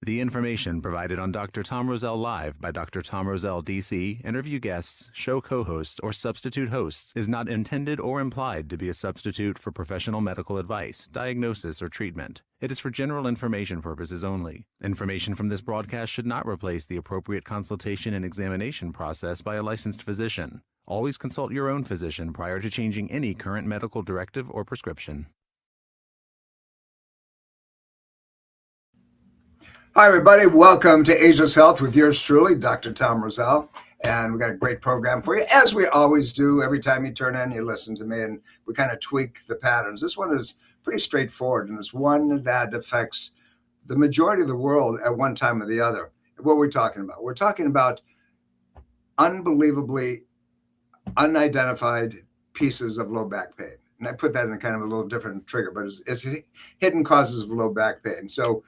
The information provided on Dr. Tom Roselle Live by Dr. Tom Roselle, D.C., interview guests, show co-hosts, or substitute hosts is not intended or implied to be a substitute for professional medical advice, diagnosis, or treatment. It is for general information purposes only. Information from this broadcast should not replace the appropriate consultation and examination process by a licensed physician. Always consult your own physician prior to changing any current medical directive or prescription. Hi, everybody. Welcome to Ageless Health with yours truly, Dr. Tom Roselle. And we got a great program for you, as we always do. Every time you turn in, you listen to me, and we kind of tweak the patterns. This one is pretty straightforward, and it's one that affects the majority of the world at one time or the other. What are we talking about? We're talking about unbelievably unidentified pieces of low back pain. And I put that in a kind of a little different trigger, but it's hidden causes of low back pain. So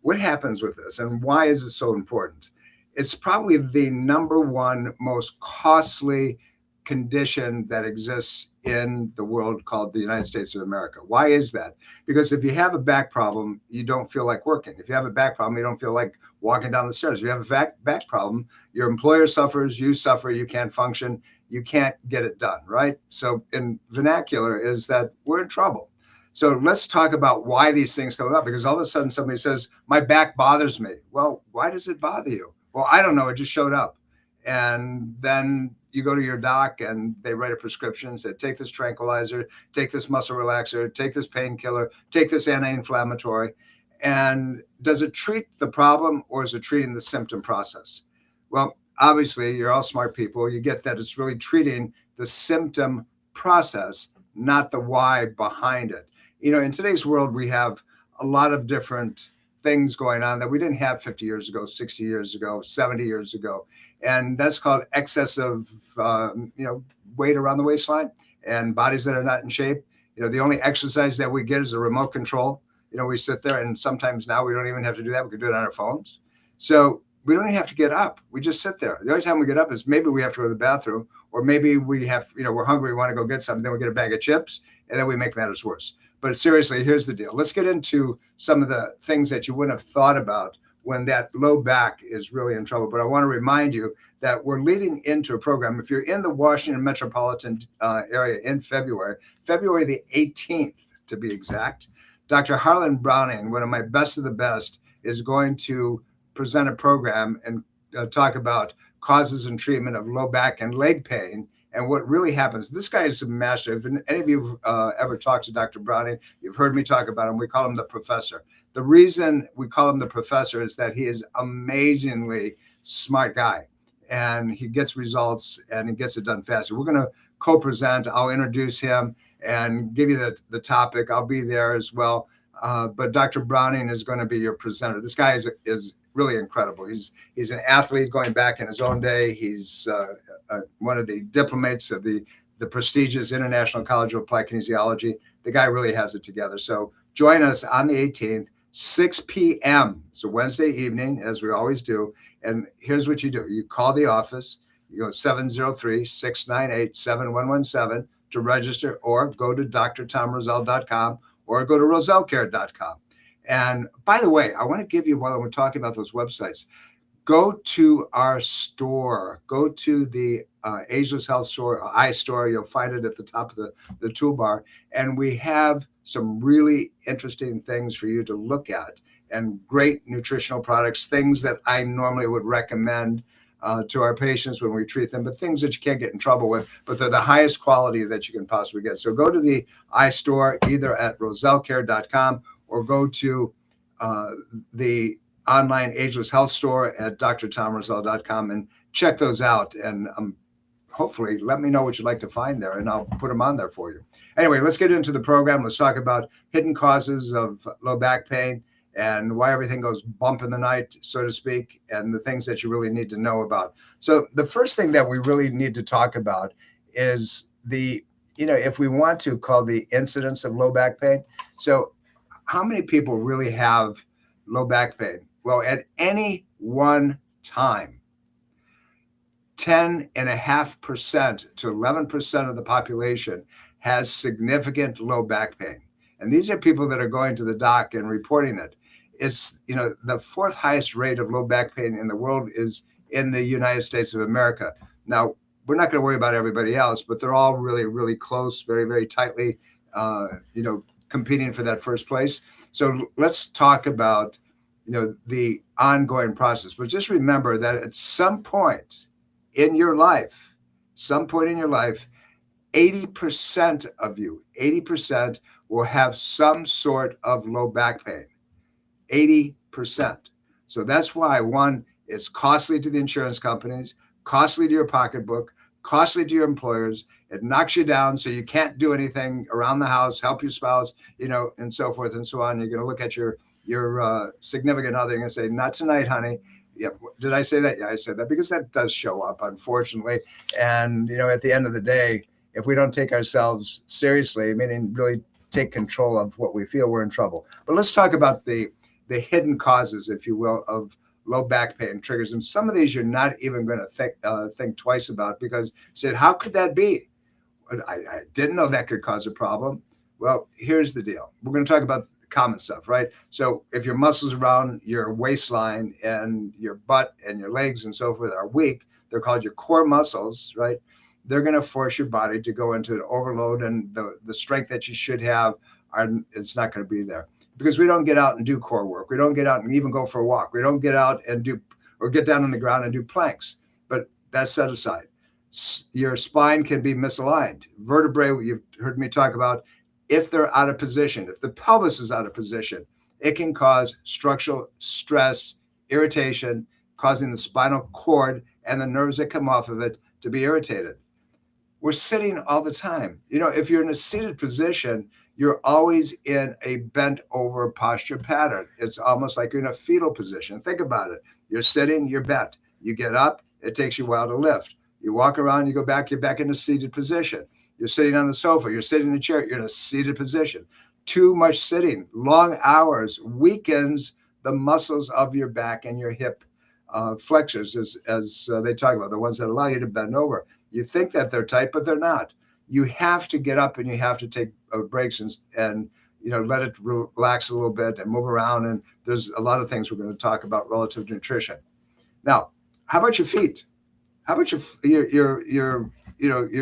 what happens with this and why is it so important? It's probably the number one most costly condition that exists in the world called the United States of America. Why is that? Because if you have a back problem, you don't feel like working. If you have a back problem, you don't feel like walking down the stairs. If you have a back problem, your employer suffers, you suffer, you can't function, you can't get it done, right? So in vernacular is that we're in trouble. So let's talk about why these things come up, because all of a sudden somebody says, my back bothers me. Well, why does it bother you? Well, I don't know. It just showed up. And then you go to your doc and they write a prescription, say, take this tranquilizer, take this muscle relaxer, take this painkiller, take this anti-inflammatory. And does it treat the problem or is it treating the symptom process? Well, obviously, you're all smart people. You get that it's really treating the symptom process, not the why behind it. You know, in today's world, we have a lot of different things going on that we didn't have 50 years ago, 60 years ago, 70 years ago. And that's called excessive, weight around the waistline and bodies that are not in shape. You know, the only exercise that we get is a remote control. You know, we sit there and sometimes now we don't even have to do that. We can do it on our phones. So we don't even have to get up. We just sit there. The only time we get up is maybe we have to go to the bathroom, or maybe we have, we're hungry, we want to go get something, then we get a bag of chips, and then we make matters worse. But seriously, here's the deal. Let's get into some of the things that you wouldn't have thought about when that low back is really in trouble. But I want to remind you that we're leading into a program. If you're in the Washington metropolitan area in February the 18th to be exact, Dr. Harlan Browning, one of my best of the best, is going to present a program and talk about causes and treatment of low back and leg pain and what really happens. This guy is a master. If any of you ever talked to Dr. Browning, you've heard me talk about him. We call him the professor. The reason we call him the professor is that he is amazingly smart guy and he gets results and he gets it done faster. We're going to co-present. I'll introduce him and give you the topic. I'll be there as well. But Dr. Browning is going to be your presenter. This guy is really incredible. He's an athlete going back in his own day. He's one of the diplomates of the prestigious International College of Applied Kinesiology. The guy really has it together. So join us on the 18th, 6 p.m. It's a Wednesday evening, as we always do. And here's what you do. You call the office. You go 703-698-7117 to register, or go to drtomroselle.com or go to rosellecare.com. And by the way, I want to give you, while we're talking about those websites, go to our store, go to the Ageless Health store, iStore. You'll find it at the top of the toolbar. And we have some really interesting things for you to look at and great nutritional products, things that I normally would recommend to our patients when we treat them, but things that you can't get in trouble with, but they're the highest quality that you can possibly get. So go to the iStore, either at rosellecare.com or go to the online Ageless Health store at drtomroselle.com and check those out. And hopefully let me know what you'd like to find there and I'll put them on there for you. Anyway, let's get into the program. Let's talk about hidden causes of low back pain and why everything goes bump in the night, so to speak, and the things that you really need to know about. So the first thing that we really need to talk about is if we want to call the incidence of low back pain. So how many people really have low back pain? Well, at any one time, 10.5% to 11% of the population has significant low back pain. And these are people that are going to the doc and reporting it. it's, the fourth highest rate of low back pain in the world is in the United States of America. Now, we're not going to worry about everybody else, but they're all really, really close, very, very tightly, competing for that first place. So let's talk about, the ongoing process. But just remember that at some point in your life, 80% of you, 80% will have some sort of low back pain. 80%. So that's why, one, it's costly to the insurance companies, costly to your pocketbook, costly to your employers. It knocks you down so you can't do anything around the house, help your spouse, and so forth and so on. You're going to look at your significant other and say, not tonight, honey. Yeah. Did I say that? Yeah, I said that, because that does show up, unfortunately. And, at the end of the day, if we don't take ourselves seriously, meaning really take control of what we feel, we're in trouble. But let's talk about the hidden causes, if you will, of low back pain triggers. And some of these you're not even going to think twice about, because you said, how could that be? I didn't know that could cause a problem. Well, here's the deal. We're going to talk about common stuff, right? So if your muscles around your waistline and your butt and your legs and so forth are weak, they're called your core muscles, right? They're going to force your body to go into an overload, and the strength that you should have, it's not going to be there, because we don't get out and do core work. We don't get out and even go for a walk. We don't get out and do, or get down on the ground and do planks. But that's set aside. Your spine can be misaligned. Vertebrae, you've heard me talk about, if they're out of position, if the pelvis is out of position, it can cause structural stress, irritation, causing the spinal cord and the nerves that come off of it to be irritated. We're sitting all the time. If you're in a seated position, you're always in a bent over posture pattern. It's almost like you're in a fetal position. Think about it. You're sitting, you're bent. You get up, it takes you a while to lift. You walk around, you go back, you're back in a seated position. You're sitting on the sofa, you're sitting in a chair, you're in a seated position. Too much sitting, long hours weakens the muscles of your back and your hip flexors, as they talk about, the ones that allow you to bend over. You think that they're tight, but they're not. You have to get up and you have to take breaks and let it relax a little bit and move around. And there's a lot of things we're going to talk about relative to nutrition. Now, how about your feet? How about your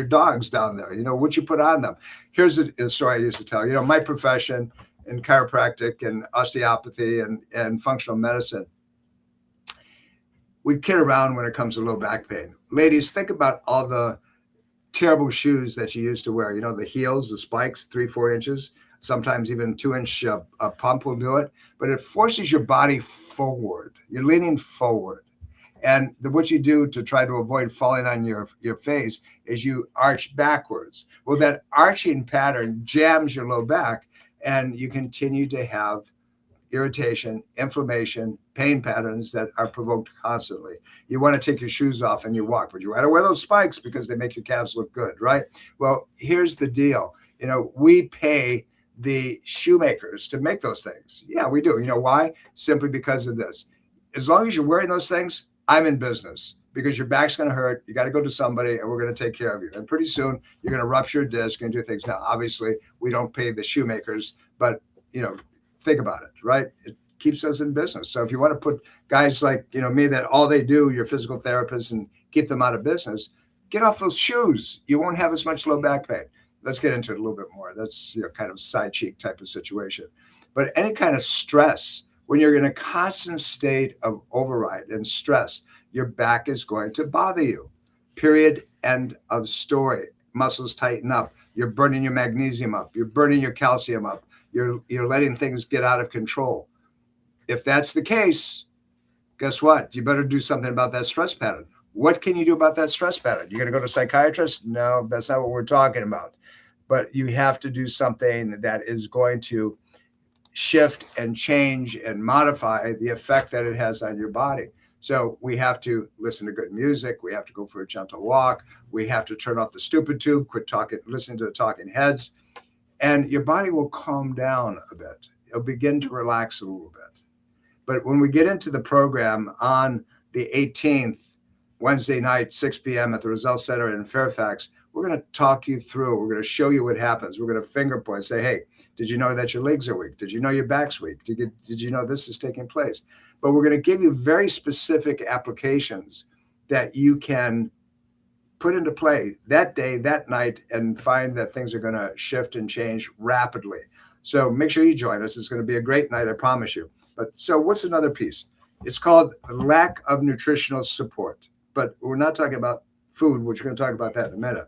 dogs down there? What you put on them. Here's a story I used to tell. My profession in chiropractic and osteopathy and functional medicine, we kid around when it comes to low back pain. Ladies, think about all the terrible shoes that you used to wear. The heels, the spikes, 3-4 inches, sometimes even 2-inch pump will do it. But it forces your body forward. You're leaning forward. And what you do to try to avoid falling on your face is you arch backwards. Well, that arching pattern jams your low back, and you continue to have irritation, inflammation, pain patterns that are provoked constantly. You want to take your shoes off and you walk, but you want to wear those spikes because they make your calves look good, right? Well, here's the deal. We pay the shoemakers to make those things. Yeah, we do. Why? Simply because of this. As long as you're wearing those things, I'm in business, because your back's going to hurt. You got to go to somebody and we're going to take care of you. And pretty soon you're going to rupture a disc and do things. Now, obviously we don't pay the shoemakers, but think about it, right? It keeps us in business. So if you want to put guys like, me, that all they do, your physical therapists, and keep them out of business, get off those shoes. You won't have as much low back pain. Let's get into it a little bit more. That's kind of side cheek type of situation. But any kind of stress, when you're in a constant state of override and stress, your back is going to bother you. Period. End of story. Muscles tighten up. You're burning your magnesium up. You're burning your calcium up. You're letting things get out of control. If that's the case, guess what? You better do something about that stress pattern. What can you do about that stress pattern? You're going to go to a psychiatrist? No, that's not what we're talking about. But you have to do something that is going to shift and change and modify the effect that it has on your body. So we have to listen to good music. We have to go for a gentle walk. We have to turn off the stupid tube, quit talking, listening to the talking heads, and your body will calm down a bit. It'll begin to relax a little bit. But when we get into the program on the 18th, Wednesday night, 6 p.m. at the Roselle Center in Fairfax, we're going to talk you through. We're going to show you what happens. We're going to finger point, say, hey, did you know that your legs are weak? Did you know your back's weak? Did you know this is taking place? But we're going to give you very specific applications that you can put into play that day, that night, and find that things are going to shift and change rapidly. So make sure you join us. It's going to be a great night, I promise you. But so what's another piece? It's called lack of nutritional support. But we're not talking about food, which we're going to talk about that in a minute.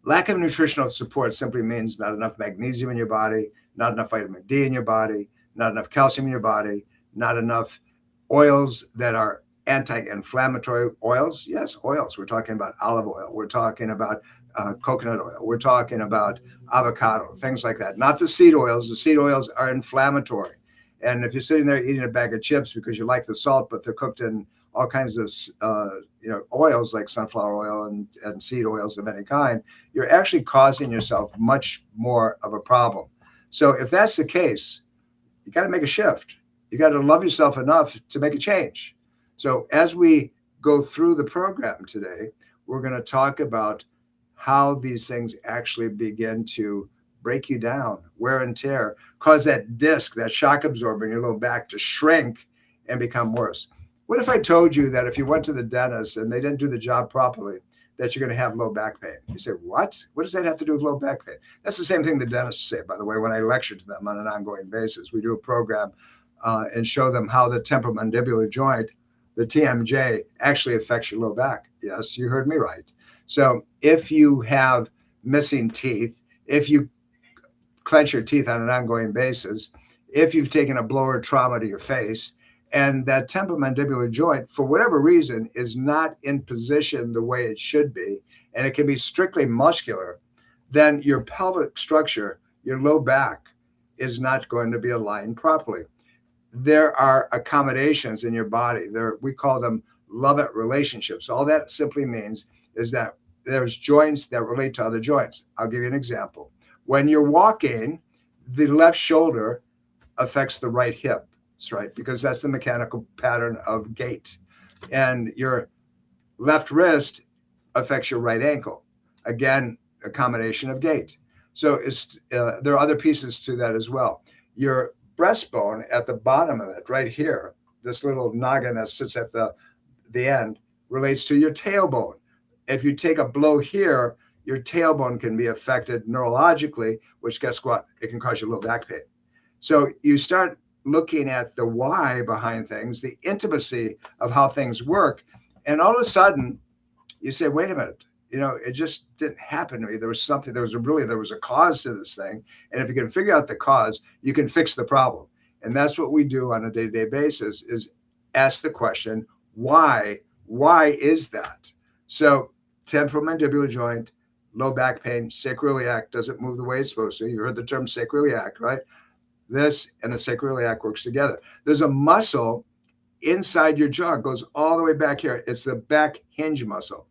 Lack of nutritional support simply means not enough magnesium in your body, not enough vitamin D in your body, not enough calcium in your body, not enough oils that are anti-inflammatory oils. Yes, oils. We're talking about olive oil. We're talking about coconut oil. We're talking about avocado, things like that. Not the seed oils. The seed oils are inflammatory. And if you're sitting there eating a bag of chips because you like the salt, but they're cooked in all kinds of oils like sunflower oil and seed oils of any kind, you're actually causing yourself much more of a problem. So if that's the case, you got to make a shift. You got to love yourself enough to make a change. So as we go through the program today, we're going to talk about how these things actually begin to break you down, wear and tear, cause that disc, that shock absorber in your low back to shrink and become worse. What if I told you that if you went to the dentist and they didn't do the job properly, that you're going to have low back pain? You say, what? What does that have to do with low back pain? That's the same thing the dentists say, by the way, when I lecture to them on an ongoing basis. We do a program and show them how the temporomandibular joint, the TMJ, actually affects your low back. Yes, you heard me right. So if you have missing teeth, if you clench your teeth on an ongoing basis, if you've taken a blower trauma to your face, and that temporomandibular joint, for whatever reason, is not in position the way it should be, and it can be strictly muscular, then your pelvic structure, your low back, is not going to be aligned properly. There are accommodations in your body. We call them love-it relationships. All that simply means is that there's joints that relate to other joints. I'll give you an example. When you're walking, the left shoulder affects the right hip. That's right, because that's the mechanical pattern of gait. And your left wrist affects your right ankle. Again, a combination of gait. So there are other pieces to that as well. Your breastbone at the bottom of it, right here, this little noggin that sits at the end, relates to your tailbone. If you take a blow here, your tailbone can be affected neurologically, which guess what? It can cause you low back pain. So you start looking at the why behind things, the intimacy of how things work. And all of a sudden you say, wait a minute, it just didn't happen to me. There was something, there was a cause to this thing. And if you can figure out the cause, you can fix the problem. And that's what we do on a day-to-day basis, is ask the question, why is that? So temporomandibular joint, low back pain, sacroiliac doesn't move the way it's supposed to. You heard the term sacroiliac, right? This and the sacroiliac works together. There's a muscle inside your jaw, goes all the way back here. It's the back hinge muscle.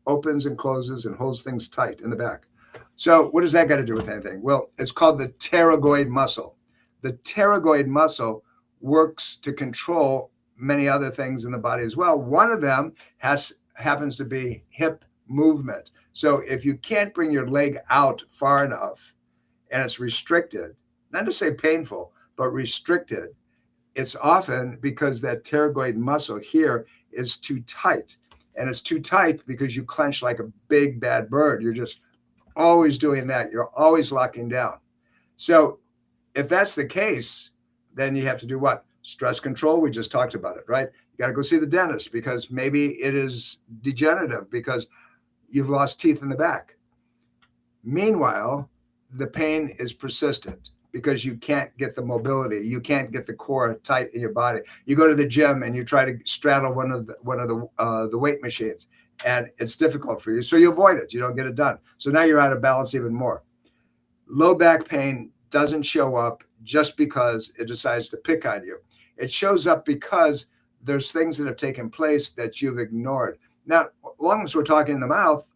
Opens and closes and holds things tight in the back. So what does that got to do with anything? Well, it's called the pterygoid muscle. The pterygoid muscle works to control many other things in the body as well. One of them happens to be hip movement. So if you can't bring your leg out far enough and it's restricted, not to say painful, but restricted, it's often because that pterygoid muscle here is too tight. And it's too tight because you clench like a big bad bird. You're just always doing that. You're always locking down. So if that's the case, then you have to do what? Stress control. We just talked about it, right? You got to go see the dentist because maybe it is degenerative because you've lost teeth in the back. Meanwhile, the pain is persistent because you can't get the mobility. You can't get the core tight in your body. You go to the gym and you try to straddle one of the weight machines, and it's difficult for you. So you avoid it. You don't get it done. So now you're out of balance even more. Low back pain doesn't show up just because it decides to pick on you. It shows up because there's things that have taken place that you've ignored. Now, as long as we're talking in the mouth,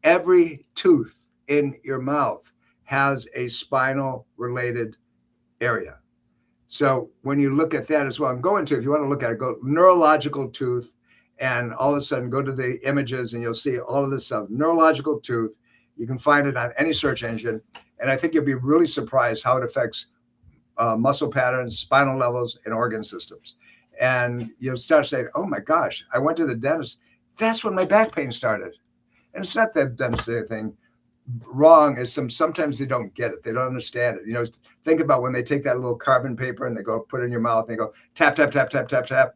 every tooth in your mouth has a spinal related area. So when you look at that as well, and go into, if you want to look at it, go neurological tooth and all of a sudden go to the images and you'll see all of this stuff. Neurological tooth. You can find it on any search engine. And I think you'll be really surprised how it affects muscle patterns, spinal levels, and organ systems. And you'll start saying, oh my gosh, I went to the dentist. That's when my back pain started. And it's not that dentist did anything wrong. Is sometimes they don't get it. They don't understand it. Think about when they take that little carbon paper and they go put it in your mouth and they go tap, tap, tap, tap, tap, tap.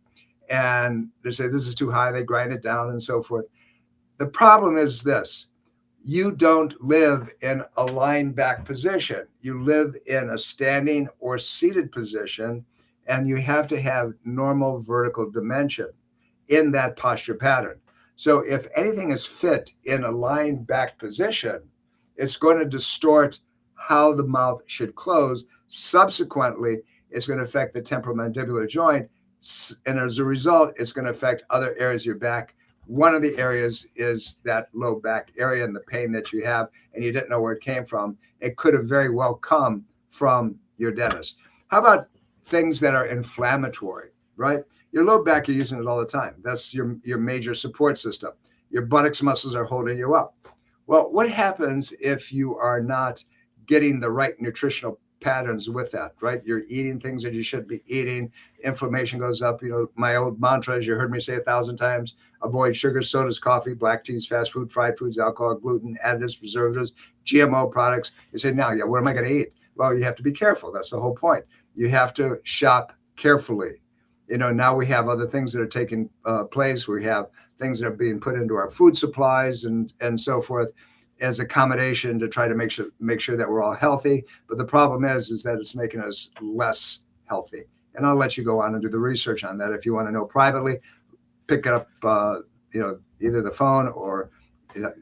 And they say, this is too high. They grind it down and so forth. The problem is this. You don't live in a lying back position. You live in a standing or seated position, and you have to have normal vertical dimension in that posture pattern. So if anything is fit in a lying back position, it's going to distort how the mouth should close. Subsequently, it's going to affect the temporomandibular joint. And as a result, it's going to affect other areas of your back. One of the areas is that low back area and the pain that you have, and you didn't know where it came from. It could have very well come from your dentist. How about things that are inflammatory, right? Your low back, you're using it all the time. That's your major support system. Your buttocks muscles are holding you up. Well, what happens if you are not getting the right nutritional patterns with that, right? You're eating things that you shouldn't be eating. Inflammation goes up. My old mantra, as you heard me say 1,000 times, avoid sugar, sodas, coffee, black teas, fast food, fried foods, alcohol, gluten, additives, preservatives, GMO products. You say, now, what am I going to eat? Well, you have to be careful. That's the whole point. You have to shop carefully. Now we have other things that are taking place. We have things that are being put into our food supplies and so forth as accommodation to try to make sure that we're all healthy. But the problem is that it's making us less healthy. And I'll let you go on and do the research on that. If you want to know privately, pick up, either the phone or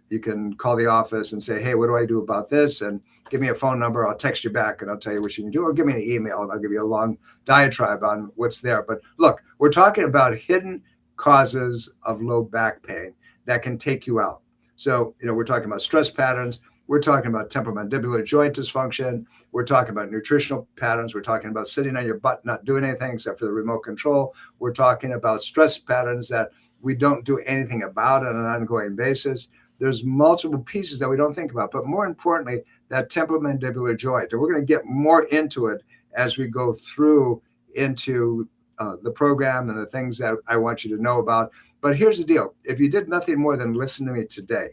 you can call the office and say, hey, what do I do about this? And give me a phone number. I'll text you back and I'll tell you what you can do, or give me an email and I'll give you a long diatribe on what's there. But look, we're talking about hidden causes of low back pain that can take you out. So, we're talking about stress patterns. We're talking about temporomandibular joint dysfunction. We're talking about nutritional patterns. We're talking about sitting on your butt, not doing anything except for the remote control. We're talking about stress patterns that we don't do anything about on an ongoing basis. There's multiple pieces that we don't think about, but more importantly, that temporomandibular joint. And we're going to get more into it as we go through into the program and the things that I want you to know about. But here's the deal. If you did nothing more than listen to me today,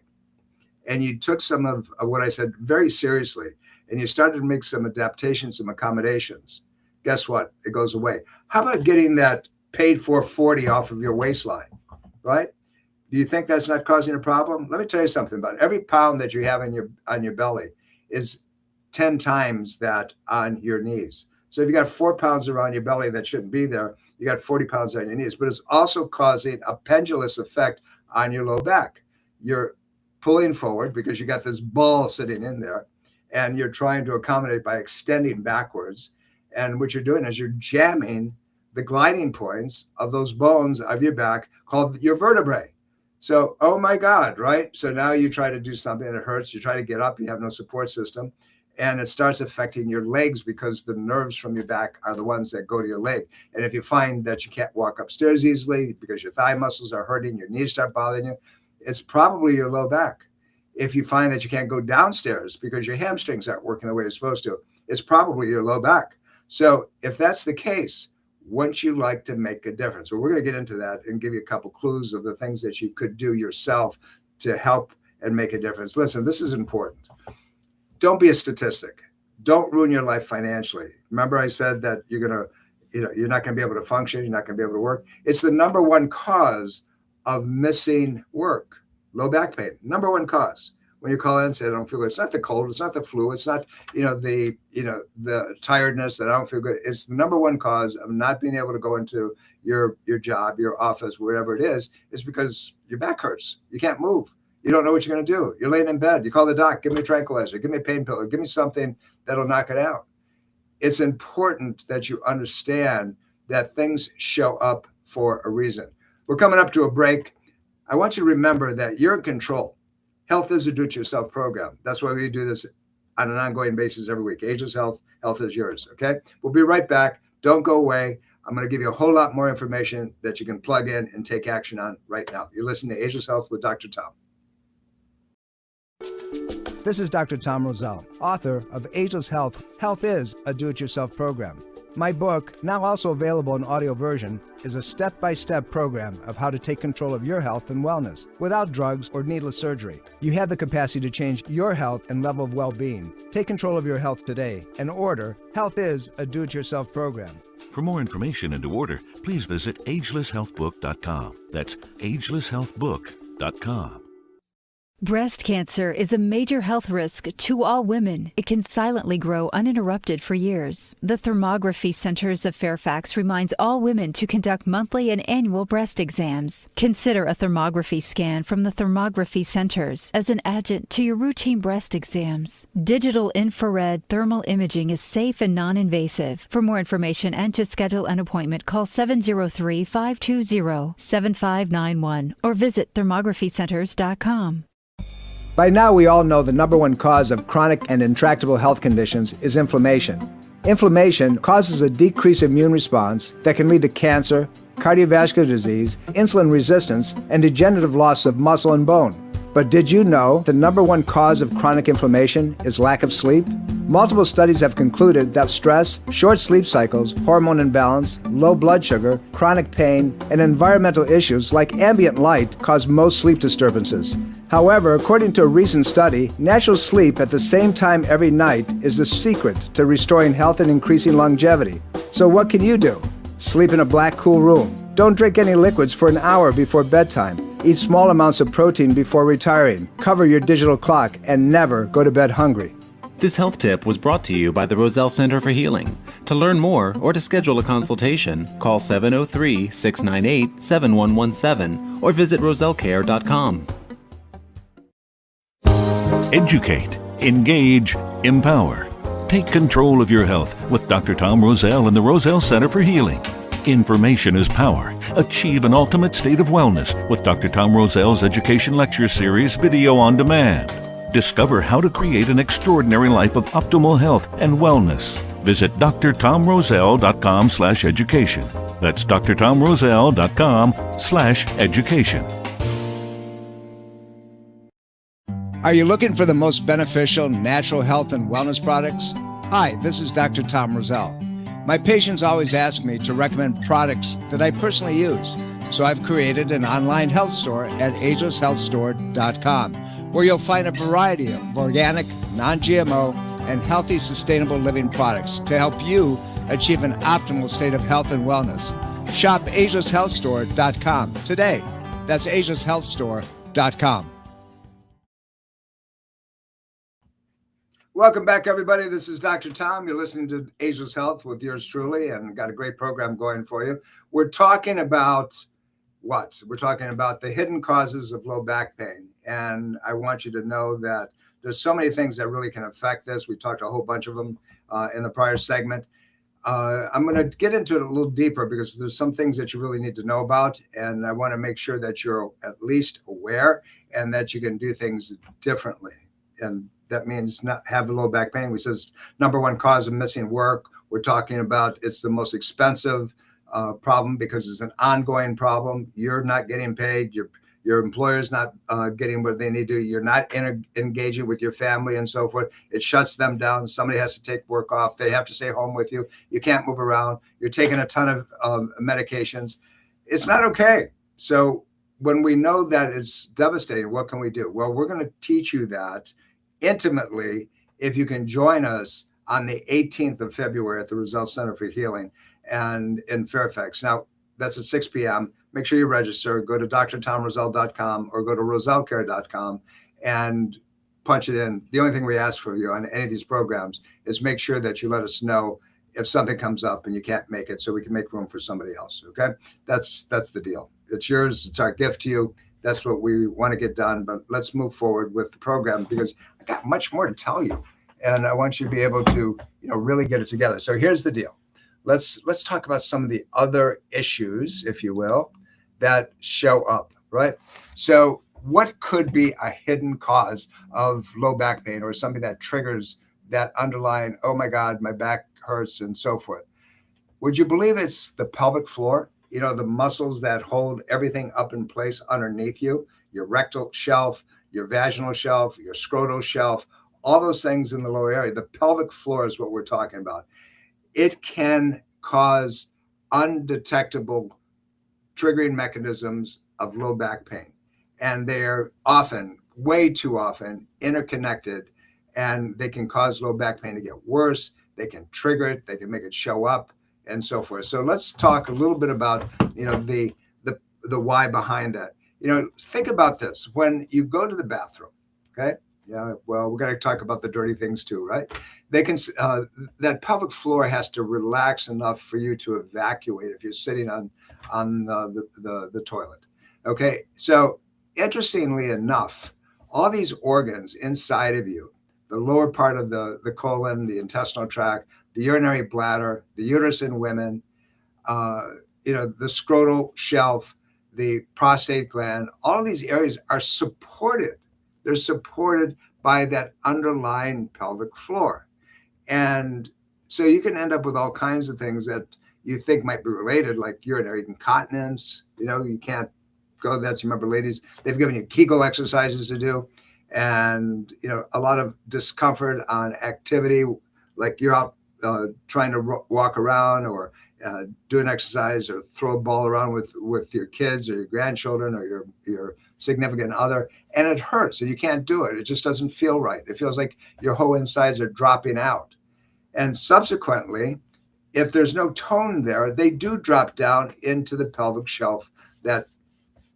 and you took some of what I said very seriously, and you started to make some adaptations, some accommodations, guess what? It goes away. How about getting that paid for 40 off of your waistline, right? Do you think that's not causing a problem? Let me tell you something about it. Every pound that you have on your belly is 10 times that on your knees. So if you got 4 pounds around your belly that shouldn't be there, you got 40 pounds on your knees, but it's also causing a pendulous effect on your low back. You're pulling forward because you got this ball sitting in there, and you're trying to accommodate by extending backwards. And what you're doing is you're jamming the gliding points of those bones of your back called your vertebrae. So, oh my God, right? So now you try to do something and it hurts. You try to get up, you have no support system, and it starts affecting your legs because the nerves from your back are the ones that go to your leg. And if you find that you can't walk upstairs easily because your thigh muscles are hurting, your knees start bothering you, it's probably your low back. If you find that you can't go downstairs because your hamstrings aren't working the way you're supposed to, it's probably your low back. So if that's the case, wouldn't you like to make a difference? Well, we're going to get into that and give you a couple clues of the things that you could do yourself to help and make a difference. Listen, this is important. Don't be a statistic. Don't ruin your life financially. Remember I said that you're not going to be able to function. You're not going to be able to work. It's the number one cause of missing work. Low back pain, number one cause. When you call in and say, I don't feel good, it's not the cold, it's not the flu, it's not, the tiredness that I don't feel good. It's the number one cause of not being able to go into your job, your office, wherever it is because your back hurts. You can't move. You don't know what you're going to do. You're laying in bed. You call the doc, give me a tranquilizer, give me a pain pill, give me something that'll knock it out. It's important that you understand that things show up for a reason. We're coming up to a break. I want you to remember that you're in control. Health is a do-it-yourself program. That's why we do this on an ongoing basis every week. Ageless Health, health is yours, okay? We'll be right back. Don't go away. I'm going to give you a whole lot more information that you can plug in and take action on right now. You're listening to Ageless Health with Dr. Tom. This is Dr. Tom Roselle, author of Ageless Health. Health is a do-it-yourself program. My book, now also available in audio version, is a step-by-step program of how to take control of your health and wellness without drugs or needless surgery. You have the capacity to change your health and level of well-being. Take control of your health today and order Health is a do-it-yourself program. For more information and to order, please visit agelesshealthbook.com. That's agelesshealthbook.com. Breast cancer is a major health risk to all women. It can silently grow uninterrupted for years. The Thermography Centers of Fairfax reminds all women to conduct monthly and annual breast exams. Consider a thermography scan from the Thermography Centers as an adjunct to your routine breast exams. Digital infrared thermal imaging is safe and non-invasive. For more information and to schedule an appointment, call 703-520-7591 or visit thermographycenters.com. By now, we all know the number one cause of chronic and intractable health conditions is inflammation. Inflammation causes a decreased immune response that can lead to cancer, cardiovascular disease, insulin resistance, and degenerative loss of muscle and bone. But did you know the number one cause of chronic inflammation is lack of sleep? Multiple studies have concluded that stress, short sleep cycles, hormone imbalance, low blood sugar, chronic pain, and environmental issues like ambient light cause most sleep disturbances. However, according to a recent study, natural sleep at the same time every night is the secret to restoring health and increasing longevity. So what can you do? Sleep in a black, cool room. Don't drink any liquids for an hour before bedtime. Eat small amounts of protein before retiring. Cover your digital clock and never go to bed hungry. This health tip was brought to you by the Roselle Center for Healing. To learn more or to schedule a consultation, call 703-698-7117 or visit rosellcare.com. Educate, engage, empower. Take control of your health with Dr. Tom Roselle and the Roselle Center for Healing. Information is power. Achieve an ultimate state of wellness with Dr. Tom Roselle's Education Lecture Series video on demand. Discover how to create an extraordinary life of optimal health and wellness. Visit drtomroselle.com/education. That's drtomroselle.com/education. Are you looking for the most beneficial natural health and wellness products? Hi, this is Dr. Tom Roselle. My patients always ask me to recommend products that I personally use, so I've created an online health store at agelesshealthstore.com, where you'll find a variety of organic, non-GMO, and healthy, sustainable living products to help you achieve an optimal state of health and wellness. Shop agelesshealthstore.com today. That's agelesshealthstore.com. Welcome back, everybody. This is Dr. Tom. You're listening to Ageless Health with yours truly, and got a great program going for you. We're talking about what? We're talking about the hidden causes of low back pain. And I want you to know that there's so many things that really can affect this. We talked a whole bunch of them in the prior segment. I'm going to get into it a little deeper because there's some things that you really need to know about. And I want to make sure that you're at least aware and that you can do things differently. And that means not have low back pain. We says number one cause of missing work. We're talking about it's the most expensive problem because it's an ongoing problem. You're not getting paid. Your employer's not getting what they need to. You're not engaging with your family and so forth. It shuts them down. Somebody has to take work off. They have to stay home with you. You can't move around. You're taking a ton of medications. It's not okay. So when we know that it's devastating, what can we do? Well, we're going to teach you that intimately if you can join us on the 18th of February at the Roselle Center for Healing and in Fairfax. Now, that's at 6 p.m. Make sure you register. Go to drtomroselle.com or go to rosellcare.com and punch it in. The only thing we ask for you on any of these programs is make sure that you let us know if something comes up and you can't make it so we can make room for somebody else, okay? That's the deal. It's yours. It's our gift to you. That's what we want to get done. But let's move forward with the program because I got much more to tell you. And I want you to be able to, really get it together. So here's the deal. Let's talk about some of the other issues, if you will, that show up, right? So what could be a hidden cause of low back pain or something that triggers that underlying, oh my God, my back hurts and so forth? Would you believe it's the pelvic floor? You know, the muscles that hold everything up in place underneath you, your rectal shelf, your vaginal shelf, your scrotal shelf, all those things in the lower area. The pelvic floor is what we're talking about. It can cause undetectable triggering mechanisms of low back pain. And they're often, way too often, interconnected, and they can cause low back pain to get worse. They can trigger it, they can make it show up, and so forth. So let's talk a little bit about, you know, the why behind that. You know, think about this. When you go to the bathroom, okay? Yeah, well, we're going to talk about the dirty things too, right? They can that pelvic floor has to relax enough for you to evacuate if you're sitting on the toilet. Okay, so interestingly enough, all these organs inside of you, the lower part of the colon, the intestinal tract, the urinary bladder, the uterus in women, you know, the scrotal shelf, the prostate gland, all of these areas are supported. They're supported by that underlying pelvic floor. And so you can end up with all kinds of things that you think might be related, like urinary incontinence. You know, you can't go, that's, remember, ladies, they've given you Kegel exercises to do. And, you know, a lot of discomfort on activity, like you're out trying to walk around or do an exercise or throw a ball around with your kids or your grandchildren or your significant other, and it hurts and you can't do it. It just doesn't feel right. It feels like your whole insides are dropping out. And subsequently, if there's no tone there, they do drop down into the pelvic shelf, that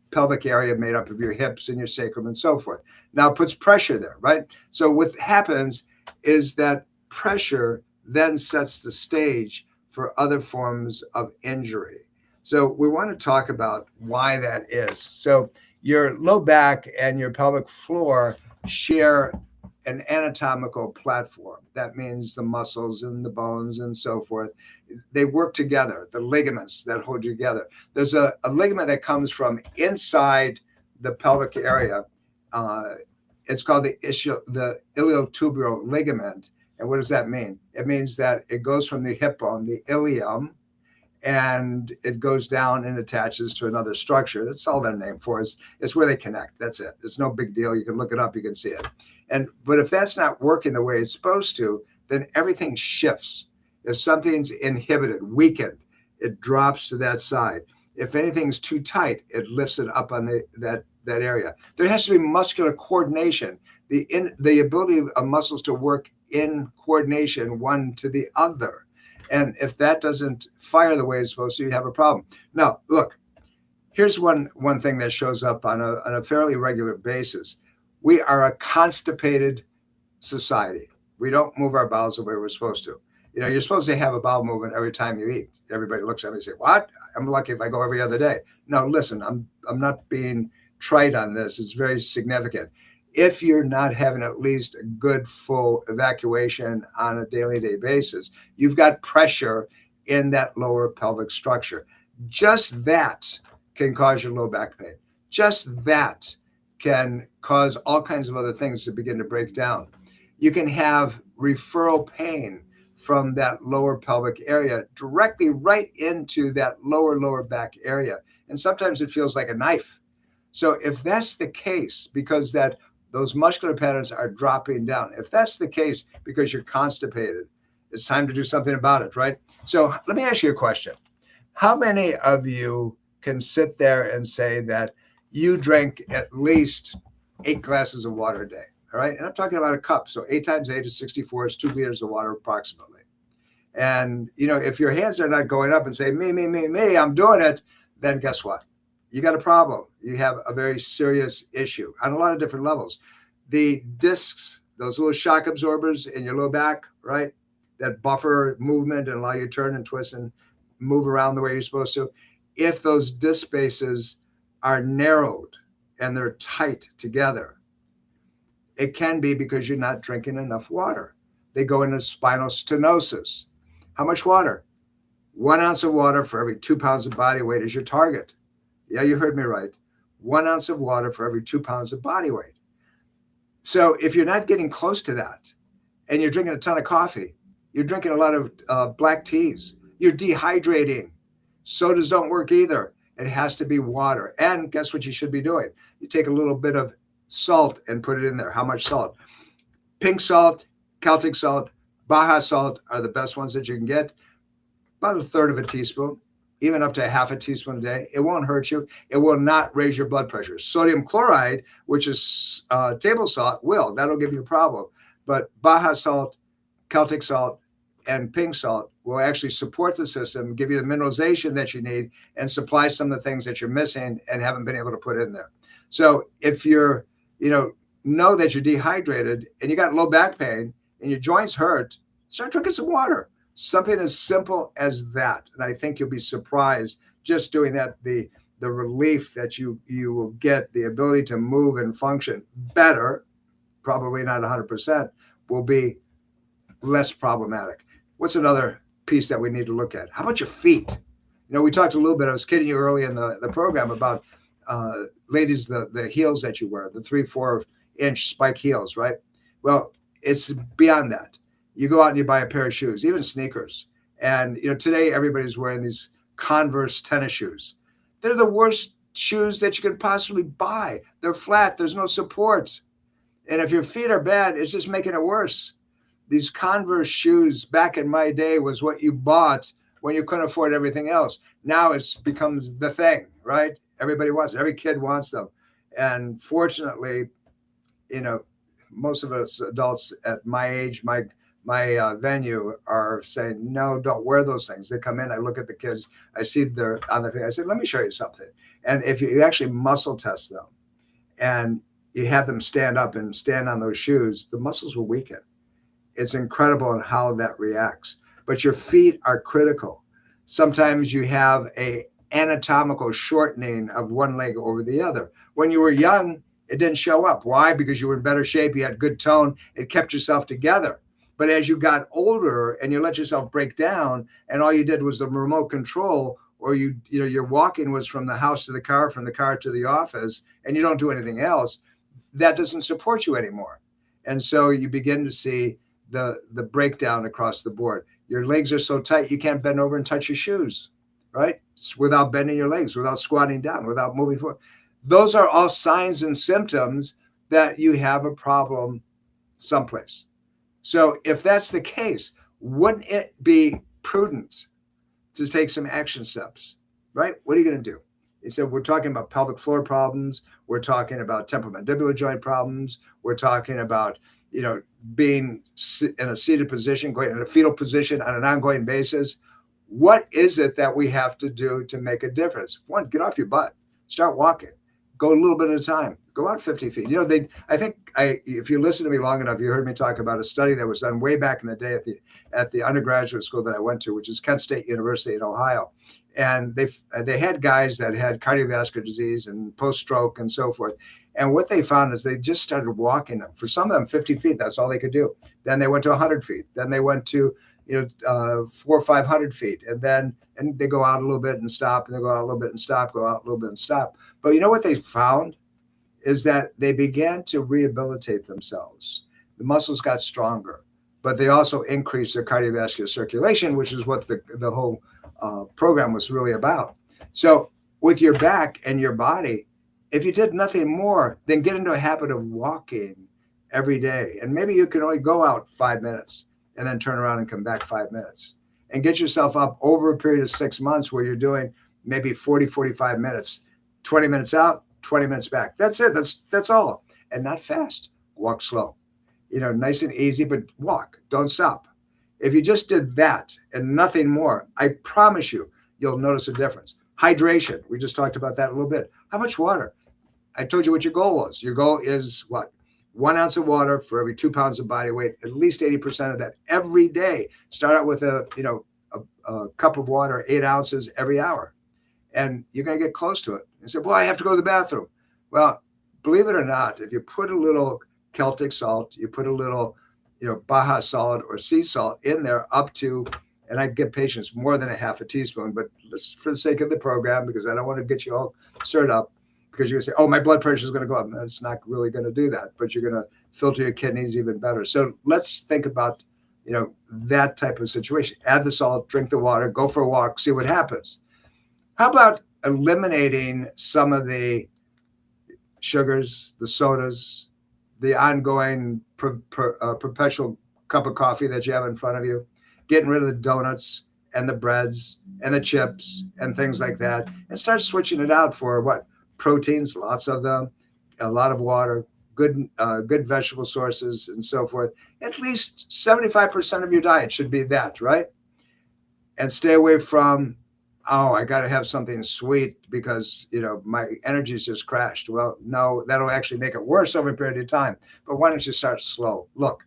pelvic area made up of your hips and your sacrum and so forth. Now it puts pressure there, right? So what happens is that pressure then sets the stage for other forms of injury. So we want to talk about why that is. So your low back and your pelvic floor share an anatomical platform. That means the muscles and the bones and so forth, they work together, the ligaments that hold you together. There's a ligament that comes from inside the pelvic area. It's called the iliotubular ligament. And what does that mean? It means that it goes from the hip bone, the ilium, and it goes down and attaches to another structure. That's all they're named for. It's where they connect. That's it. It's no big deal. You can look it up. You can see it. But if that's not working the way it's supposed to, then everything shifts. If something's inhibited, weakened, it drops to that side. If anything's too tight, it lifts it up on that area. There has to be muscular coordination, the ability of muscles to work in coordination one to the other. And if that doesn't fire the way it's supposed to, you have a problem. Now, look, here's one thing that shows up on a fairly regular basis. We are a constipated society. We don't move our bowels the way we're supposed to. You know, you're supposed to have a bowel movement every time you eat. Everybody looks at me and say, "What? I'm lucky if I go every other day." No, listen, I'm not being trite on this. It's very significant. If you're not having at least a good full evacuation on a daily basis, you've got pressure in that lower pelvic structure. Just that can cause your low back pain. Just that can cause all kinds of other things to begin to break down. You can have referral pain from that lower pelvic area directly right into that lower back area. And sometimes it feels like a knife. So if that's the case, because those muscular patterns are dropping down, if that's the case because you're constipated, it's time to do something about it, right? So let me ask you a question. How many of you can sit there and say that you drink at least 8 glasses of water a day? All right. And I'm talking about a cup. So 8 times 8 is 64, is 2 liters of water approximately. And, you know, if your hands are not going up and say, me, I'm doing it, then guess what? You got a problem. You have a very serious issue on a lot of different levels. The discs, those little shock absorbers in your low back, right, that buffer movement and allow you to turn and twist and move around the way you're supposed to. If those disc spaces are narrowed and they're tight together, it can be because you're not drinking enough water. They go into spinal stenosis. How much water? 1 ounce of water for every 2 pounds of body weight is your target. Yeah, you heard me right. 1 ounce of water for every 2 pounds of body weight. So if you're not getting close to that and you're drinking a ton of coffee, you're drinking a lot of black teas, You're dehydrating. Sodas don't work either. It has to be water. And guess what you should be doing? You take a little bit of salt and put it in there. How much salt? Pink salt, Celtic salt, Baja salt are the best ones that you can get. About a third of a teaspoon, even up to half a teaspoon a day. It won't hurt you. It will not raise your blood pressure. Sodium chloride, which is table salt, will. That'll give you a problem. But Baja salt, Celtic salt, and pink salt will actually support the system, give you the mineralization that you need, and supply some of the things that you're missing and haven't been able to put in there. So if you're, know that you're dehydrated and you got low back pain and your joints hurt, start drinking some water. Something as simple as that. And I think you'll be surprised just doing that, the relief that you will get, the ability to move and function better, probably not 100%, will be less problematic. What's another piece that we need to look at? How about your feet? We talked a little bit, I was kidding you early in the program about ladies, the heels that you wear, the 3-4 inch spike heels, right? Well, it's beyond that. You go out and you buy a pair of shoes, even sneakers. And, today everybody's wearing these Converse tennis shoes. They're the worst shoes that you could possibly buy. They're flat. There's no support. And if your feet are bad, it's just making it worse. These Converse shoes back in my day was what you bought when you couldn't afford everything else. Now it's becomes the thing, right? Everybody wants it. Every kid wants them. And fortunately, most of us adults at my age, my venue are saying, no, don't wear those things. They come in, I look at the kids, I see they're on the thing. I said, let me show you something. And if you actually muscle test them and you have them stand up and stand on those shoes, the muscles will weaken. It's incredible in how that reacts. But your feet are critical. Sometimes you have a anatomical shortening of one leg over the other. When you were young, it didn't show up. Why? Because you were in better shape, you had good tone, it kept yourself together. But as you got older and you let yourself break down and all you did was the remote control, or your walking was from the house to the car, from the car to the office, and you don't do anything else, that doesn't support you anymore. And so you begin to see the breakdown across the board. Your legs are so tight, you can't bend over and touch your shoes, right? Without bending your legs, without squatting down, without moving forward. Those are all signs and symptoms that you have a problem someplace. So if that's the case, wouldn't it be prudent to take some action steps, right? What are you going to do? So we're talking about pelvic floor problems. We're talking about temporomandibular joint problems. We're talking about, being in a seated position, going in a fetal position on an ongoing basis. What is it that we have to do to make a difference? One, get off your butt, start walking, go a little bit at a time, go out 50 feet. If you listen to me long enough, you heard me talk about a study that was done way back in the day at the undergraduate school that I went to, which is Kent State University in Ohio. And they had guys that had cardiovascular disease and post-stroke and so forth. And what they found is they just started walking. For some of them, 50 feet, that's all they could do. Then they went to 100 feet. Then they went to 400 or 500 feet. And they go out a little bit and stop, and they go out a little bit and stop, go out a little bit and stop. But what they found is that they began to rehabilitate themselves. The muscles got stronger, but they also increased their cardiovascular circulation, which is what the whole program was really about. So with your back and your body, if you did nothing more than get into a habit of walking every day, and maybe you can only go out 5 minutes and then turn around and come back 5 minutes, and get yourself up over a period of 6 months where you're doing maybe 40, 45 minutes, 20 minutes out, 20 minutes back. That's it. That's all. And not fast. Walk slow. Nice and easy, but walk. Don't stop. If you just did that and nothing more, I promise you'll notice a difference. Hydration. We just talked about that a little bit. How much water? I told you what your goal was. Your goal is what? 1 ounce of water for every 2 pounds of body weight, at least 80% of that every day. Start out with a cup of water, 8 ounces every hour. And you're going to get close to it. You say, well, I have to go to the bathroom. Well, believe it or not, if you put a little Celtic salt, you put a little, Baja salt or sea salt in there up to, and I give patients more than a half a teaspoon, but just for the sake of the program, because I don't want to get you all stirred up, because you're going to say, oh, my blood pressure is going to go up. That's not really going to do that, but you're going to filter your kidneys even better. So let's think about that type of situation. Add the salt, drink the water, go for a walk, see what happens. How about eliminating some of the sugars, the sodas, the ongoing perpetual cup of coffee that you have in front of you, getting rid of the donuts and the breads and the chips and things like that, and start switching it out for what? Proteins, lots of them, a lot of water, good vegetable sources, and so forth. At least 75% of your diet should be that, right? And stay away from, I got to have something sweet because, my energy's just crashed. Well, no, that'll actually make it worse over a period of time. But why don't you start slow? Look,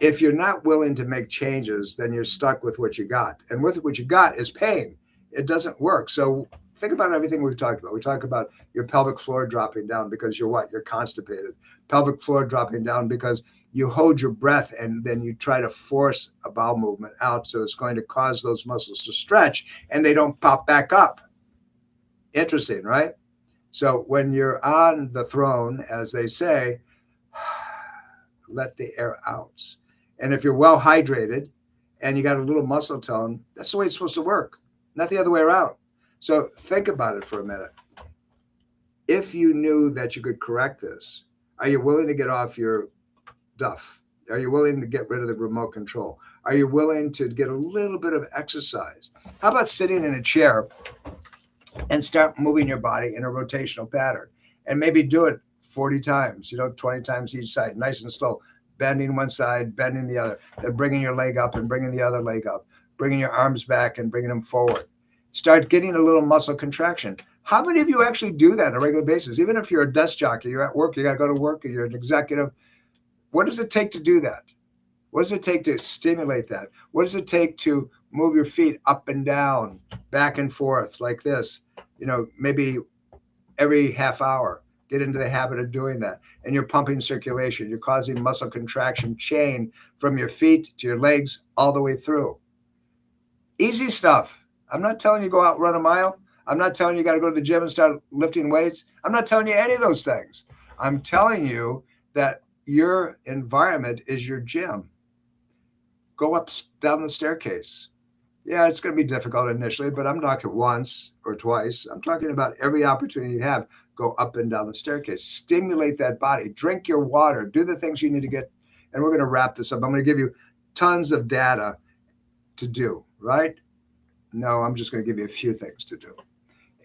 if you're not willing to make changes, then you're stuck with what you got. And with what you got is pain. It doesn't work. So think about everything we've talked about. We talk about your pelvic floor dropping down because you're what? You're constipated. Pelvic floor dropping down because you hold your breath and then you try to force a bowel movement out. So it's going to cause those muscles to stretch and they don't pop back up. Interesting, right? So when you're on the throne, as they say, let the air out. And if you're well hydrated and you got a little muscle tone, that's the way it's supposed to work, not the other way around. So think about it for a minute. If you knew that you could correct this, are you willing to get off your duff? Are you willing to get rid of the remote control? Are you willing to get a little bit of exercise? How about sitting in a chair and start moving your body in a rotational pattern and maybe do it 40 times, 20 times each side, nice and slow, bending one side, bending the other, then bringing your leg up and bringing the other leg up, bringing your arms back and bringing them forward. Start getting a little muscle contraction. How many of you actually do that on a regular basis? Even if you're a desk jockey, you're at work, you got to go to work, or you're an executive. What does it take to do that? What does it take to stimulate that? What does it take to move your feet up and down, back and forth like this? Maybe every half hour, get into the habit of doing that. And you're pumping circulation. You're causing muscle contraction chain from your feet to your legs all the way through. Easy stuff. I'm not telling you go out and run a mile. I'm not telling you got to go to the gym and start lifting weights. I'm not telling you any of those things. I'm telling you that your environment is your gym. Go up, down the staircase. Yeah, it's going to be difficult initially, but I'm talking once or twice. I'm talking about every opportunity you have. Go up and down the staircase. Stimulate that body. Drink your water. Do the things you need to get. And we're going to wrap this up. I'm going to give you tons of data to do, right? No, I'm just going to give you a few things to do.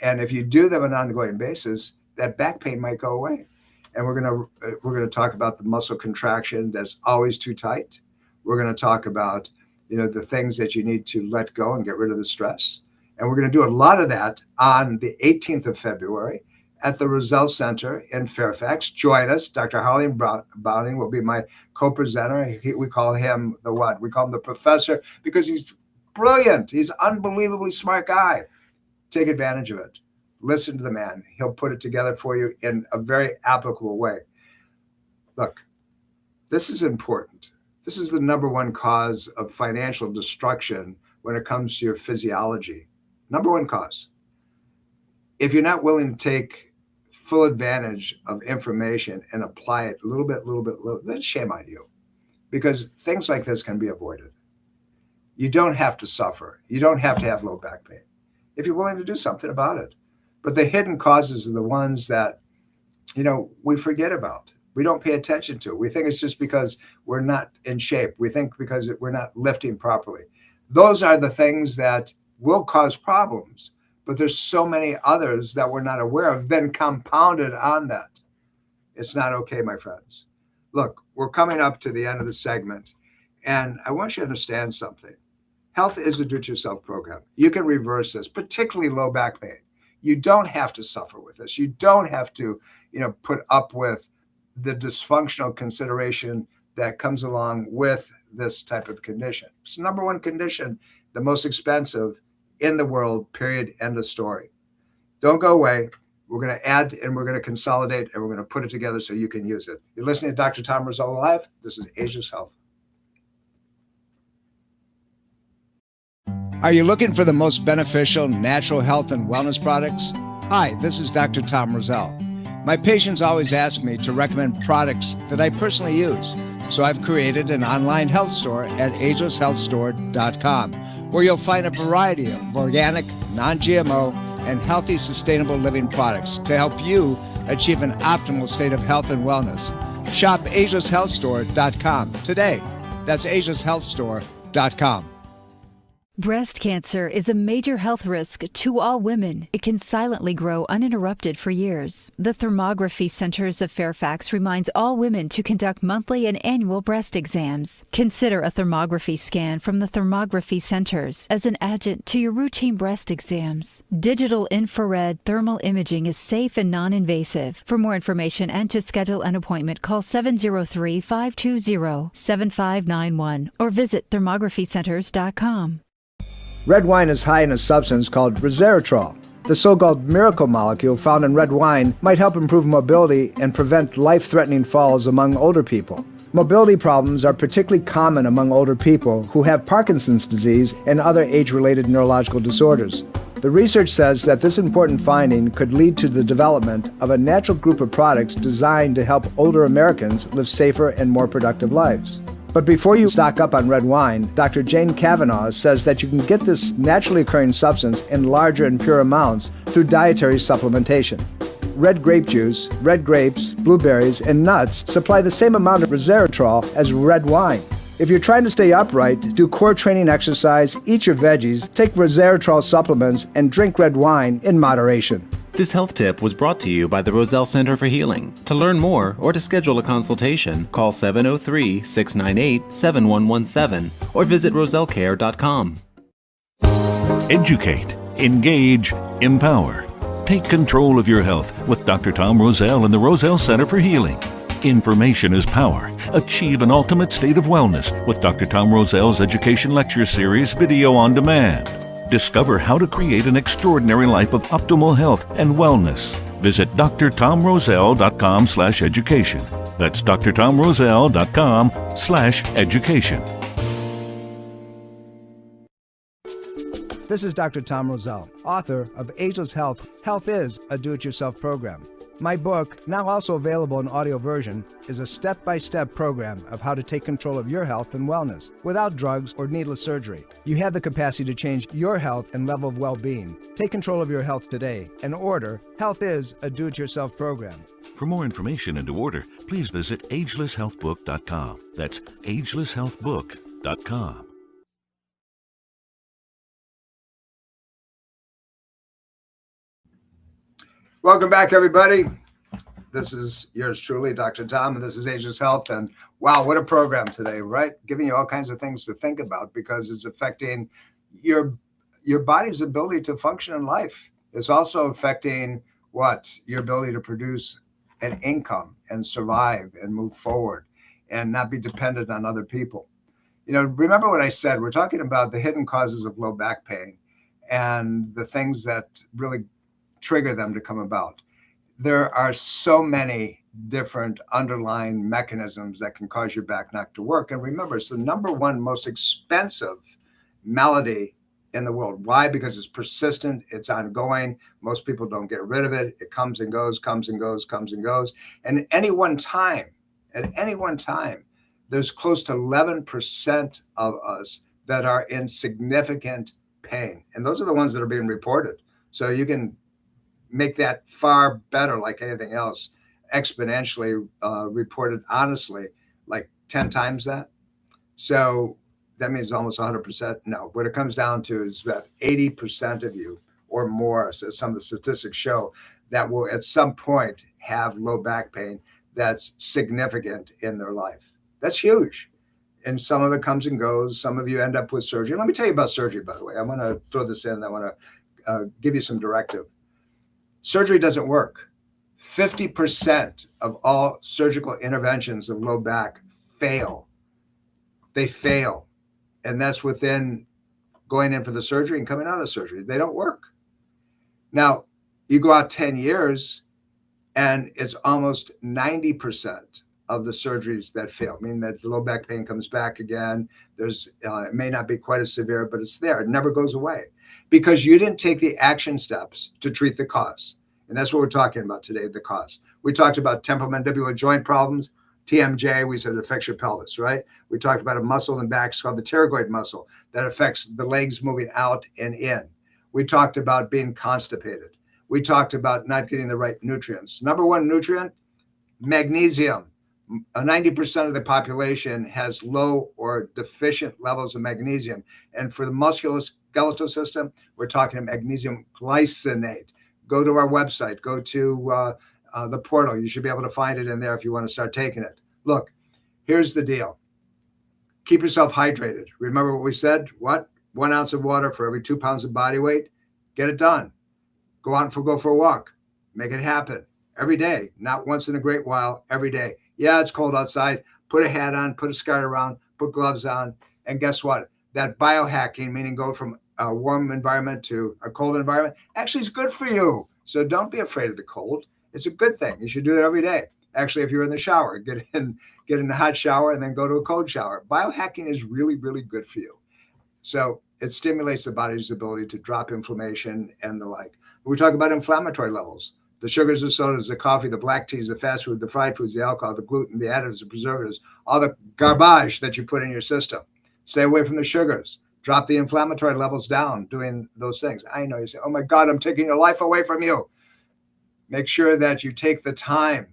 And if you do them on an ongoing basis, that back pain might go away. And we're going to talk about the muscle contraction that's always too tight. We're going to talk about, the things that you need to let go and get rid of the stress. And we're going to do a lot of that on the 18th of February at the Roselle Center in Fairfax. Join us. Dr. Harleen Browning will be my co-presenter. We call him the what? We call him the professor because he's brilliant. He's an unbelievably smart guy. Take advantage of it. Listen to the man. He'll put it together for you in a very applicable way. Look, this is important. This is the number one cause of financial destruction when it comes to your physiology. Number one cause. If you're not willing to take full advantage of information and apply it a little bit, then shame on you. Because things like this can be avoided. You don't have to suffer. You don't have to have low back pain if you're willing to do something about it. But the hidden causes are the ones that, we forget about. We don't pay attention to. We think it's just because we're not in shape. We think because we're not lifting properly. Those are the things that will cause problems. But there's so many others that we're not aware of, then compounded on that. It's not okay, my friends. Look, we're coming up to the end of the segment, and I want you to understand something. Health is a do-it-yourself program. You can reverse this, particularly low back pain. You don't have to suffer with this. You don't have to, put up with the dysfunctional consideration that comes along with this type of condition. It's the number one condition, the most expensive in the world, period, end of story. Don't go away. We're going to add and we're going to consolidate and we're going to put it together so you can use it. You're listening to Dr. Tom Roselle Live. This is Ageless Health. Are you looking for the most beneficial natural health and wellness products? Hi, this is Dr. Tom Roselle. My patients always ask me to recommend products that I personally use. So I've created an online health store at agelesshealthstore.com, where you'll find a variety of organic, non-GMO, and healthy, sustainable living products to help you achieve an optimal state of health and wellness. Shop agelesshealthstore.com today. That's agelesshealthstore.com. Breast cancer is a major health risk to all women. It can silently grow uninterrupted for years. The Thermography Centers of Fairfax reminds all women to conduct monthly and annual breast exams. Consider a thermography scan from the Thermography Centers as an adjunct to your routine breast exams. Digital infrared thermal imaging is safe and non-invasive. For more information and to schedule an appointment, call 703-520-7591 or visit thermographycenters.com. Red wine is high in a substance called resveratrol. The so-called miracle molecule found in red wine might help improve mobility and prevent life-threatening falls among older people. Mobility problems are particularly common among older people who have Parkinson's disease and other age-related neurological disorders. The research says that this important finding could lead to the development of a natural group of products designed to help older Americans live safer and more productive lives. But before you stock up on red wine, Dr. Jane Kavanaugh says that you can get this naturally occurring substance in larger and pure amounts through dietary supplementation. Red grape juice, red grapes, blueberries, and nuts supply the same amount of resveratrol as red wine. If you're trying to stay upright, do core training exercise, eat your veggies, take resveratrol supplements, and drink red wine in moderation. This health tip was brought to you by the Roselle Center for Healing. To learn more or to schedule a consultation, call 703-698-7117 or visit rosellecare.com. Educate, engage, empower. Take control of your health with Dr. Tom Roselle and the Roselle Center for Healing. Information is power. Achieve an ultimate state of wellness with Dr. Tom Roselle's Education Lecture Series video on demand. Discover how to create an extraordinary life of optimal health and wellness. Visit drtomroselle.com/education. That's drtomroselle.com/education. This is Dr. Tom Roselle, author of Ageless Health. Health is a do-it-yourself program. My book, now also available in audio version, is a step-by-step program of how to take control of your health and wellness without drugs or needless surgery. You have the capacity to change your health and level of well-being. Take control of your health today and order Health is a do-it-yourself program. For more information and to order, please visit agelesshealthbook.com. That's agelesshealthbook.com. Welcome back, everybody. This is yours truly, Dr. Tom, and this is Ageless Health. And wow, what a program today, right? Giving you all kinds of things to think about because it's affecting your body's ability to function in life. It's also affecting what? Your ability to produce an income and survive and move forward and not be dependent on other people. You know, remember what I said, we're talking about the hidden causes of low back pain and the things that really trigger them to come about. There are so many different underlying mechanisms that can cause your back not to work. And remember, it's the number one most expensive malady in the world. Why? Because it's persistent, it's ongoing. Most people don't get rid of it. It comes and goes, comes and goes, comes and goes. And at any one time, there's close to 11% of us that are in significant pain. And those are the ones that are being reported. So you can make that far better, like anything else, exponentially reported honestly, like 10 times that. So that means almost 100%. No, what it comes down to is that 80% of you or more, so some of the statistics show, that will at some point have low back pain that's significant in their life. That's huge. And some of it comes and goes. Some of you end up with surgery. Let me tell you about surgery, by the way. I'm going to throw this in. I want to give you some directive. Surgery doesn't work. 50% of all surgical interventions of low back fail. They fail. And that's within going in for the surgery and coming out of the surgery. They don't work. Now, you go out 10 years and it's almost 90% of the surgeries that fail, meaning that the low back pain comes back again. It may not be quite as severe, but it's there. It never goes away because you didn't take the action steps to treat the cause. And that's what we're talking about today, the cause. We talked about temporomandibular joint problems. TMJ, we said it affects your pelvis, right? We talked about a muscle in the back, it's called the pterygoid muscle, that affects the legs moving out and in. We talked about being constipated. We talked about not getting the right nutrients. Number one nutrient, magnesium. 90% of the population has low or deficient levels of magnesium. And for the musculoskeletal system, we're talking magnesium glycinate. Go to our website, go to the portal. You should be able to find it in there if you want to start taking it. Look, here's the deal. Keep yourself hydrated. Remember what we said? What? 1 ounce of water for every 2 pounds of body weight. Get it done. Go out and go for a walk. Make it happen every day, not once in a great while, every day. Yeah, it's cold outside. Put a hat on, put a scarf around, put gloves on. And guess what? That biohacking, meaning go from a warm environment to a cold environment, actually is good for you. So don't be afraid of the cold. It's a good thing. You should do it every day. Actually, if you're in the shower, get in the hot shower and then go to a cold shower. Biohacking is really, really good for you. So it stimulates the body's ability to drop inflammation and the like. We talk about inflammatory levels. The sugars, the sodas, the coffee, the black teas, the fast food, the fried foods, the alcohol, the gluten, the additives, the preservatives, all the garbage that you put in your system. Stay away from the sugars. Drop the inflammatory levels down doing those things. I know you say, oh my God, I'm taking your life away from you. Make sure that you take the time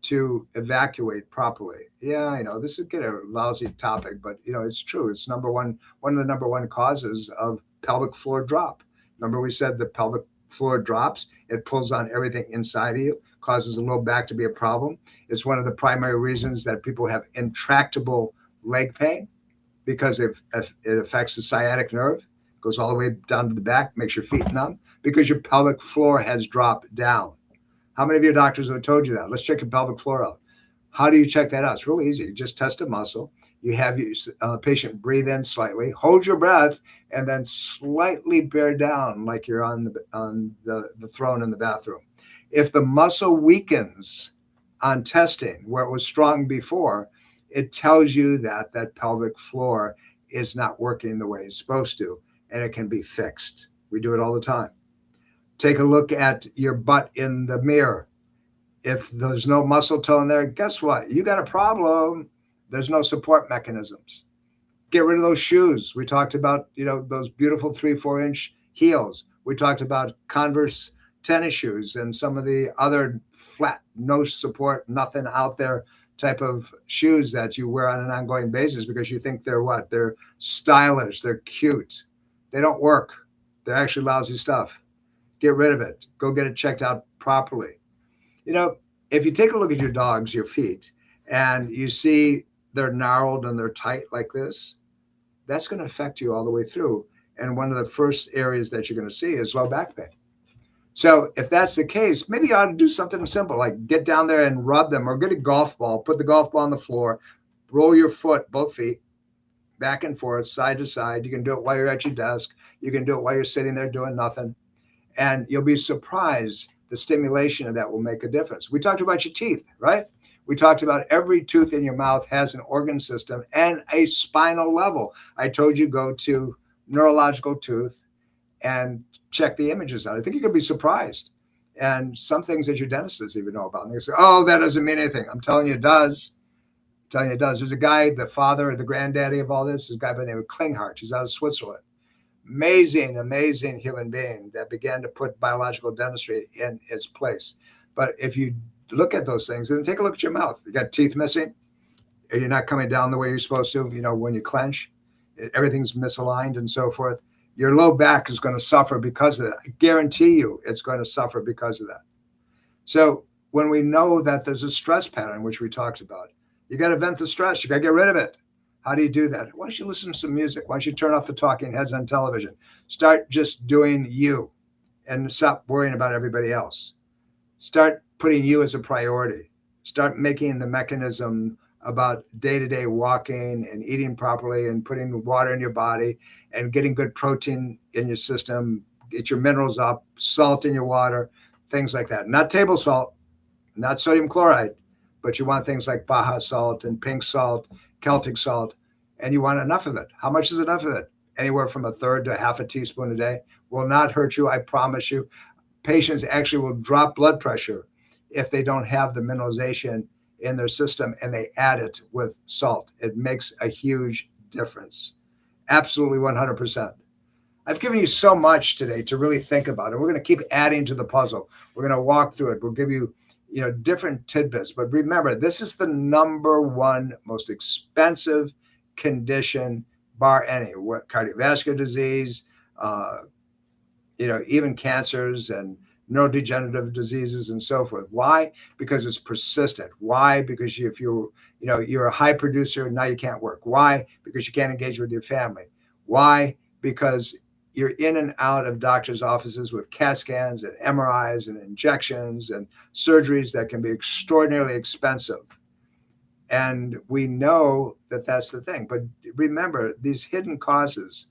to evacuate properly. Yeah, I know this is get a lousy topic, but it's true. It's one of the number one causes of pelvic floor drop. Remember we said the pelvic floor drops, it pulls on everything inside of you, causes the low back to be a problem. It's one of the primary reasons that people have intractable leg pain, because it affects the sciatic nerve, goes all the way down to the back, makes your feet numb, because your pelvic floor has dropped down. How many of your doctors have told you that? Let's check your pelvic floor out. How do you check that out? It's really easy. You just test a muscle. You have your patient breathe in slightly, hold your breath, and then slightly bear down like you're on the throne in the bathroom. If the muscle weakens on testing where it was strong before, it tells you that that pelvic floor is not working the way it's supposed to, and it can be fixed. We do it all the time. Take a look at your butt in the mirror. If there's no muscle tone there, guess what? You got a problem. There's no support mechanisms. Get rid of those shoes. We talked about, those beautiful 3-4 inch heels. We talked about Converse tennis shoes and some of the other flat, no support, nothing out there type of shoes that you wear on an ongoing basis because you think they're what? They're stylish, they're cute. They don't work. They're actually lousy stuff. Get rid of it. Go get it checked out properly. If you take a look at your dogs, your feet, and you see they're gnarled and they're tight like this, that's going to affect you all the way through. And one of the first areas that you're going to see is low back pain. So if that's the case, maybe you ought to do something simple, like get down there and rub them, or get a golf ball, put the golf ball on the floor, roll your foot, both feet, back and forth, side to side. You can do it while you're at your desk. You can do it while you're sitting there doing nothing. And you'll be surprised the stimulation of that will make a difference. We talked about your teeth, right? We talked about every tooth in your mouth has an organ system and a spinal level. I told you go to neurological tooth and check the images out. I think you're going to be surprised. And some things that your dentist doesn't even know about. And they say, oh, that doesn't mean anything. I'm telling you it does. I'm telling you it does. There's a guy, the father or the granddaddy of all this, is a guy by the name of Klinghardt. He's out of Switzerland. Amazing human being that began to put biological dentistry in its place. But if you look at those things, then take a look at your mouth. You got teeth missing. You're not coming down the way you're supposed to. When you clench, everything's misaligned and so forth. Your low back is going to suffer because of that. I guarantee you it's going to suffer because of that. So when we know that there's a stress pattern, which we talked about, you got to vent the stress. You got to get rid of it. How do you do that? Why don't you listen to some music? Why don't you turn off the talking heads on television? Start just doing you and stop worrying about everybody else. Start putting you as a priority. Start making the mechanism about day-to-day walking and eating properly and putting water in your body and getting good protein in your system, get your minerals up, salt in your water, things like that. Not table salt, not sodium chloride, but you want things like Baja salt and pink salt, Celtic salt, and you want enough of it. How much is enough of it? Anywhere from a third to half a teaspoon a day. Will not hurt you, I promise you. Patients actually will drop blood pressure if they don't have the mineralization in their system and they add it with salt. It makes a huge difference. Absolutely 100%. I've given you so much today to really think about, and we're going to keep adding to the puzzle. We're going to walk through it. We'll give you, different tidbits. But remember, this is the number one most expensive condition, bar any, what cardiovascular disease, even cancers and neurodegenerative diseases and so forth. Why? Because it's persistent. Why? Because if you're a high producer, now you can't work. Why? Because you can't engage with your family. Why? Because you're in and out of doctors' offices with CAT scans and MRIs and injections and surgeries that can be extraordinarily expensive. And we know that that's the thing. But remember, these hidden causes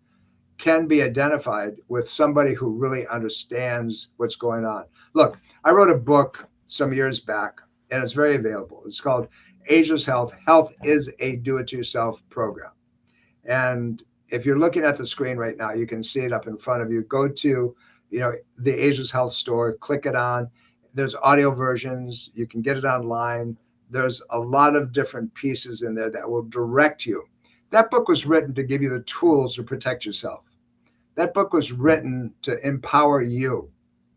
can be identified with somebody who really understands what's going on. Look, I wrote a book some years back, and it's very available. It's called Ageless Health. Health is a do-it-yourself program. And if you're looking at the screen right now, you can see it up in front of you. Go to, the Ageless Health store, click it on. There's audio versions. You can get it online. There's a lot of different pieces in there that will direct you. That book was written to give you the tools to protect yourself. That book was written to empower you,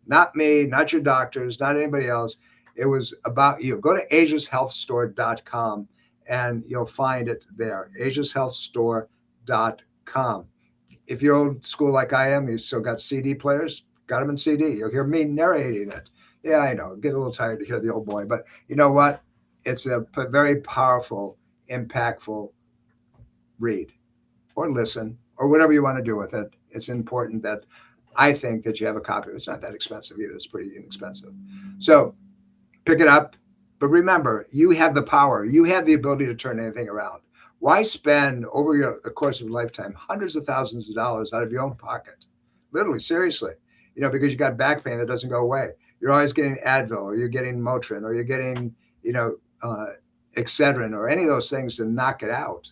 not me, not your doctors, not anybody else. It was about you. Go to agelesshealthstore.com and you'll find it there, agelesshealthstore.com. If you're old school like I am, you've still got CD players, got them in CD. You'll hear me narrating it. Yeah, I know. Get a little tired to hear the old boy, but you know what? It's a very powerful, impactful read or listen or whatever you want to do with it. It's important that I think that you have a copy. It's not that expensive either. It's pretty inexpensive. So pick it up. But remember, you have the power. You have the ability to turn anything around. Why spend over the course of a lifetime hundreds of thousands of dollars out of your own pocket? Literally, seriously, because you got back pain that doesn't go away. You're always getting Advil, or you're getting Motrin, or you're getting, Excedrin, or any of those things to knock it out.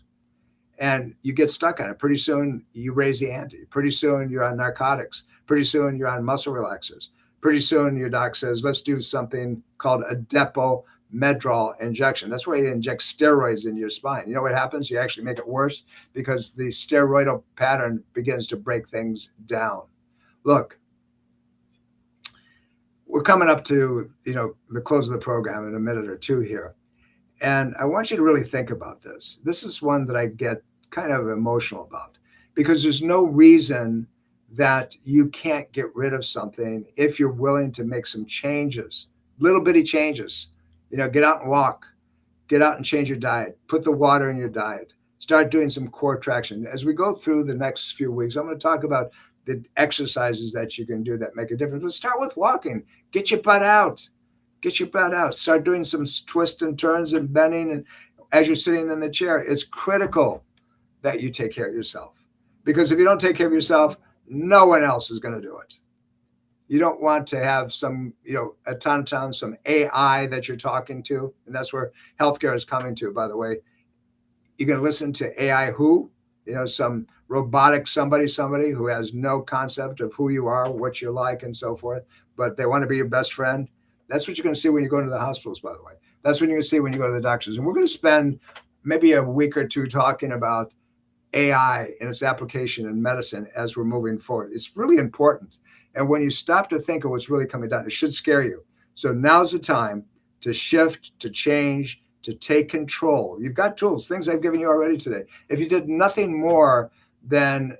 And you get stuck on it. Pretty soon you raise the ante. Pretty soon you're on narcotics. Pretty soon you're on muscle relaxers. Pretty soon your doc says, let's do something called a Depo-Medrol injection. That's where you inject steroids in your spine. You know what happens? You actually make it worse because the steroidal pattern begins to break things down. Look, we're coming up to, the close of the program in a minute or two here. And I want you to really think about this. This is one that I get kind of emotional about because there's no reason that you can't get rid of something if you're willing to make some changes, little bitty changes. Get out and walk, get out and change your diet, put the water in your diet, start doing some core traction. As we go through the next few weeks, I'm going to talk about the exercises that you can do that make a difference. But start with walking, get your butt out. Get your butt out. Start doing some twists and turns and bending. And as you're sitting in the chair, it's critical that you take care of yourself. Because if you don't take care of yourself, no one else is going to do it. You don't want to have some, some AI that you're talking to. And that's where healthcare is coming to, by the way. You're going to listen to AI who? Some robotic somebody who has no concept of who you are, what you like, and so forth. But they want to be your best friend. That's what you're going to see when you go into the hospitals, by the way. That's what you're going to see when you go to the doctors. And we're going to spend maybe a week or two talking about AI and its application in medicine as we're moving forward. It's really important. And when you stop to think of what's really coming down, it should scare you. So now's the time to shift, to change, to take control. You've got tools, things I've given you already today. If you did nothing more than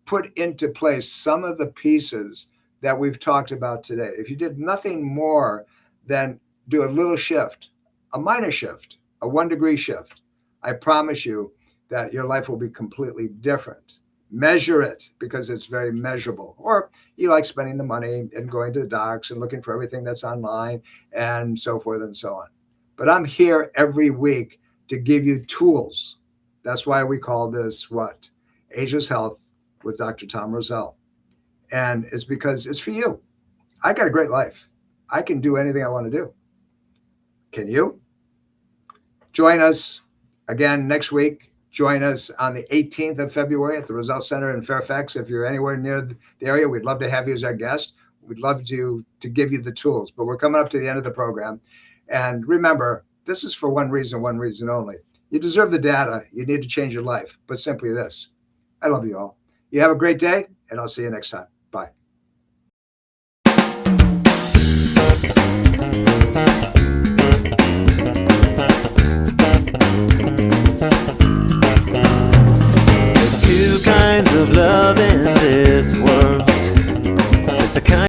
put into place some of the pieces that we've talked about today, if you did nothing more than do a little shift, a minor shift, a 1 degree shift, I promise you that your life will be completely different. Measure it because it's very measurable. Or you like spending the money and going to the docs and looking for everything that's online and so forth and so on. But I'm here every week to give you tools. That's why we call this what? Ageless Health with Dr. Tom Roselle. And it's because it's for you. I got a great life. I can do anything I want to do. Can you? Join us again next week. Join us on the 18th of February at the Roselle Center in Fairfax. If you're anywhere near the area, we'd love to have you as our guest. We'd love to give you the tools. But we're coming up to the end of the program. And remember, This is for one reason only. You deserve the data. You need to change your life, but simply this. I love you all. You have a great day, and I'll see you next time. Bye.